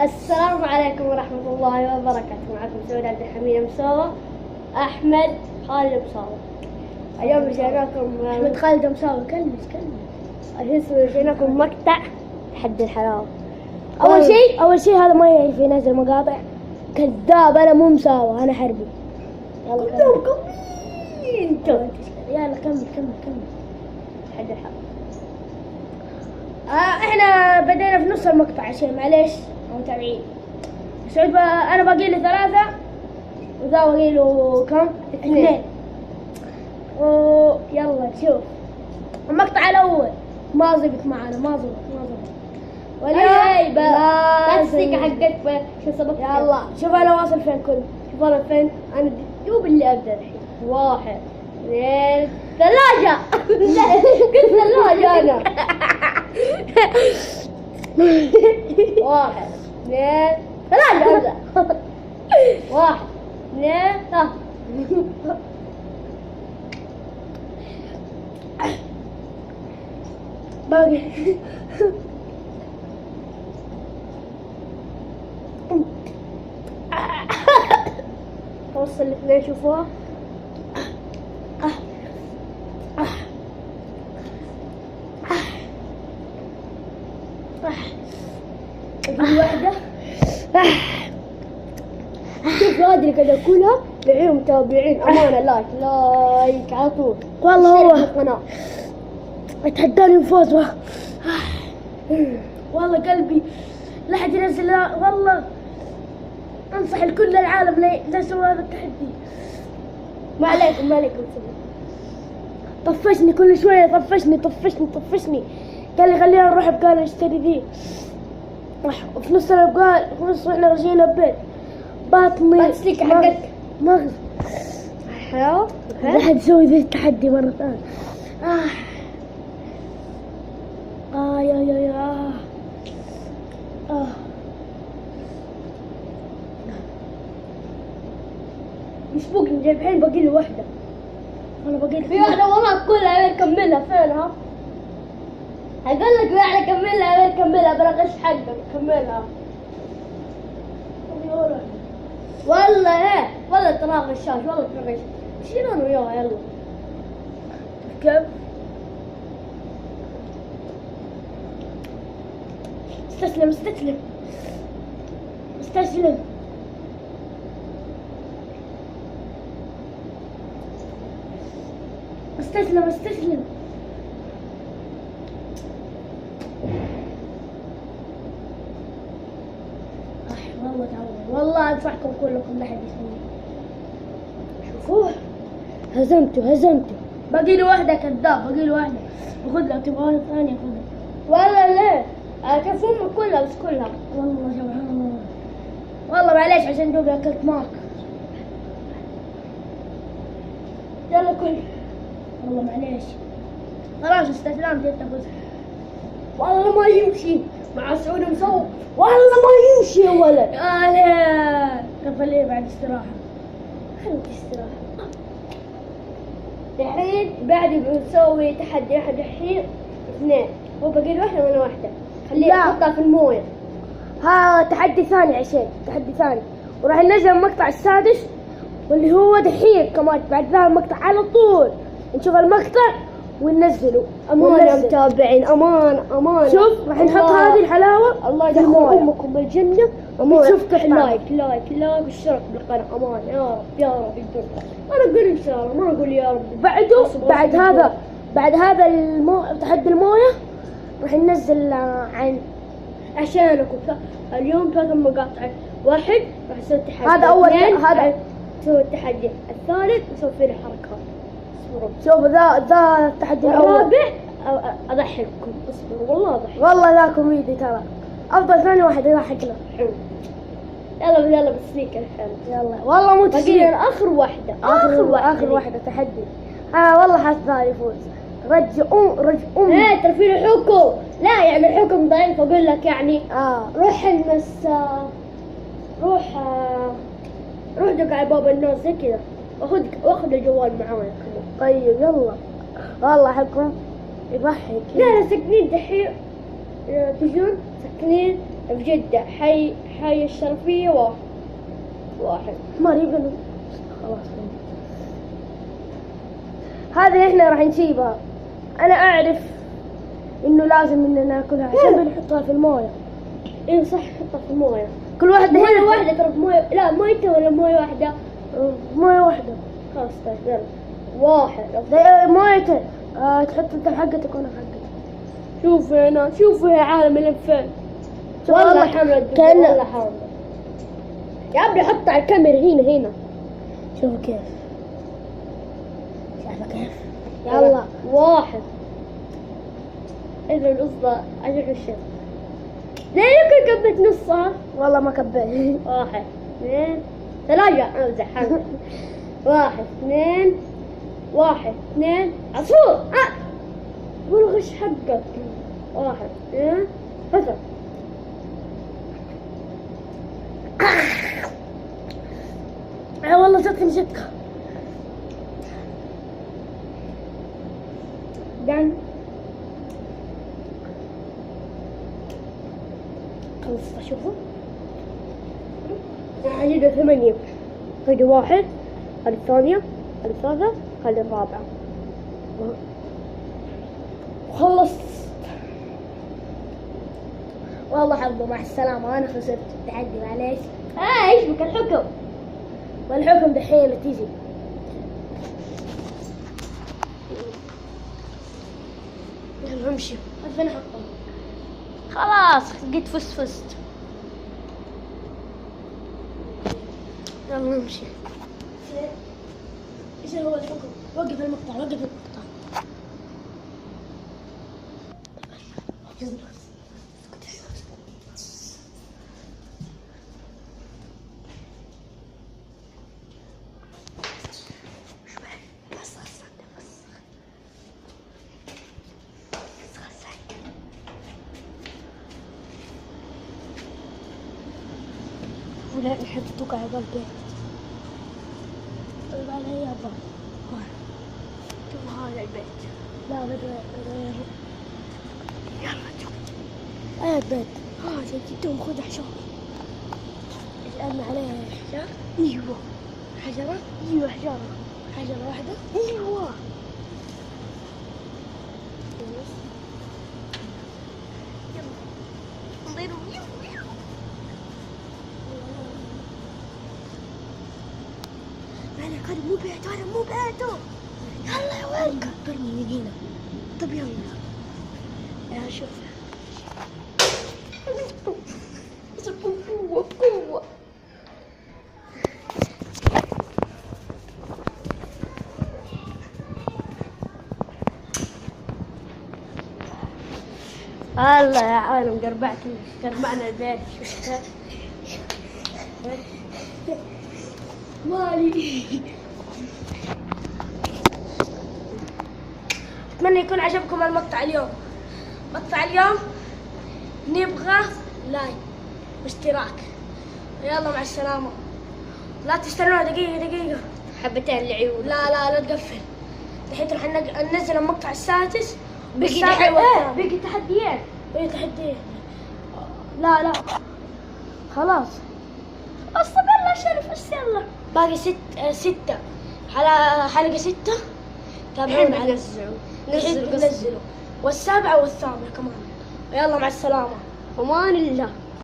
السلام عليكم ورحمة الله وبركاته. معكم سعود عبد الحميد مساوة، أحمد خالد مساوة. اليوم جيناكم أحمد خالد مساوة. كلمة اليوم جيناكم مقطع تحدي الحلاوة. أول شيء هذا ما يعرف ينزل مقاطع. كذاب، أنا مو مساوة، أنا حربي. يلا كلكم يلا كمل. تحدي الحلاوة. احنا بدينا في نص المقطع عشان معليش متابعين. سعود انا باقي لي 3 وذا باقي له كم؟ 2. يلا شوف المقطع الاول ما زبط معنا، ما زبط واليوم لا تسليك حقك شو سبق. يلا شوف انا واصل فين كنت. شوف أنا فين. أنا دوب اللي أبدأ الحين. 1 2 3. قلت ثلاجة أنا. 1 2 3 أبدأ. 1 2 3. باقي توصل الاثنين شوفوها. واحدة. شوف هذه اللي قاعد اكلها الحين متابعين أمانة لايك على طول. والله هو القناة اتحداني بفوز. والله قلبي لا حد ينزل. والله انصح الكل العالم لا يسوي هذا التحدي. ما عليكم طفشني كل شوية، طفشني. قال لي خلينا نروح بقال نشتري ذي. في نص البقال، في نص احنا رجعنا البيت باطني بتسليك حقك مغز. حلو. لا حد يسوي ذي التحدي مرة ثانية. يا مش بوقني جايب الحين باقي لي واحدة. انا باقي في واحدة والله كلها وين كملها فينها؟ أقول لك في واحدة كملها وين كملها بلا غش حقك كملها. والله ترى غشاش والله ترى غش. شيل أنا وياها يلا. كيف؟ استسلم. والله تعود، والله انصحكم كلكم لا حد يسوي. شوفوه هزمته. باقي له واحدة كذاب، باقي له واحدة. خذ لها، تبغى ثانية خذها. والله ليه؟ كفوم كلها بس كلها. والله سبحان الله. والله معليش عشان دوبي اكلت مارك. يلا كل. والله معليش. خلاص استسلمت انت فزت. والله ما يمشي مع سعود مسوي. والله ما يمشي يا ولد. طب خليه بعد استراحة. خليك استراحة. الحين بعد بنسوي تحدي أحد الحين 2. هو باقي واحدة وأنا واحدة. خليه أحطها في الموية. ها تحدي ثاني عشان تحدي ثاني، وراح ننزل المقطع السادس واللي هو دحين كمان. بعد ذا المقطع على طول نشوف المقطع وننزله. أمانة متابعين، أمانة. شوف راح نحط هذه الحلاوة. الله يدخل أمكم بالجنة. أمانة شوف لايك واشترك بالقناة. أمانة يا رب يقدر. أنا أقول إن شاء الله، ما أقول يا رب. بعد هذا تحدي الموية راح ننزل عشانكم اليوم 3 مقاطع. 1 راح نسوي التحدي. هذا أول. هذا نسوي التحدي الثالث نسوي فيه الحركات. شوف ذا التحدي الرابع أضحككم. اصبروا والله أضحك. والله ذا كوميدي ترى. أفضل ثاني واحد يضحك له. حلو. يلا بتسليك الحين. يلا والله مو تسليك. باقي آخر واحدة. آخر واحدة تحدي. والله حاسس ذا يفوز. رجع ترى في الحكم. لا يعني الحكم ضعيف. أقول لك يعني روح المسا. روح دق على باب الناس زي كذا. واخذ الجوال معانا. طيب يلا. والله حكم يضحك. لا ساكنين دحين. تجون ساكنين في جدة حي الشرفية واحد. ما يبغى خلاص. هذه احنا راح نسيبها. انا اعرف انه لازم اننا ناكلها عشان بنحطها في المويه. ايه صح، حطها في المويه. كل واحد مويه واحدة ترى، مويه لا مويته ولا مويه واحدة؟ مويه واحده. خلاص طيب يلا. واحد مويته. تحط انت حقتك وانا حقتي. شوف هنا، شوفوا يا عالم اللي فين. والله حمد والله حمد. يا ابني حط على الكاميرا هنا. شوفوا كيف. شايفه كيف؟ يلا. واحد. اذا القصة عجب الشيء. ليه يمكن كبت نصها؟ والله ما كبيت. واحد اثنين ثلاثة. امزح. واحد اثنين عصفور. والله غش حقك. واحد اثنين ثلاثة. والله جتني مشكة. دعم. خلصت اشوفه. عدد 8. هذه واحد، هذه الثانية، هذه الثالثة، هذه الرابعة. خلصت. والله حظه مع السلامة، أنا خسرت التحدي معليش. ايش بك الحكم؟ والحكم دحين تيجي. يلا امشي. فين أحطه؟ خلاص قد فزت. يلا نمشي. ايش هو الحكم؟ وقف المقطع. ولا نحطك على البيت. طيب على هي أبغى. هذا البيت. لا بدأ يلا شوف. أي بيت. هذا جدهم خذ حشرة. اسألنا عليها حجر. ايوه. حجرة. ايوه حجرة. حجرة واحدة. ايوه. هذا مو بيته. يلا يا ولد. قربني من هنا. طب يلا. يا شوف. قوة. الله يا عالم قربعنا البيت. مالي. أتمنى يكون عجبكم المقطع اليوم. نبغى لايك واشتراك. يلا مع السلامة. لا تستنوا دقيقة. حبتين العيون. لا تقفل. الحين راح ننزل المقطع السادس. بقي تحديات. ايه تحديات. لا خلاص. اصلا يلا شرف بس يلا. باقي 6 على حلقة 6. تابعونا على نزلوا والسابعة والثامنة كمان. يلا مع السلامة. امان الله.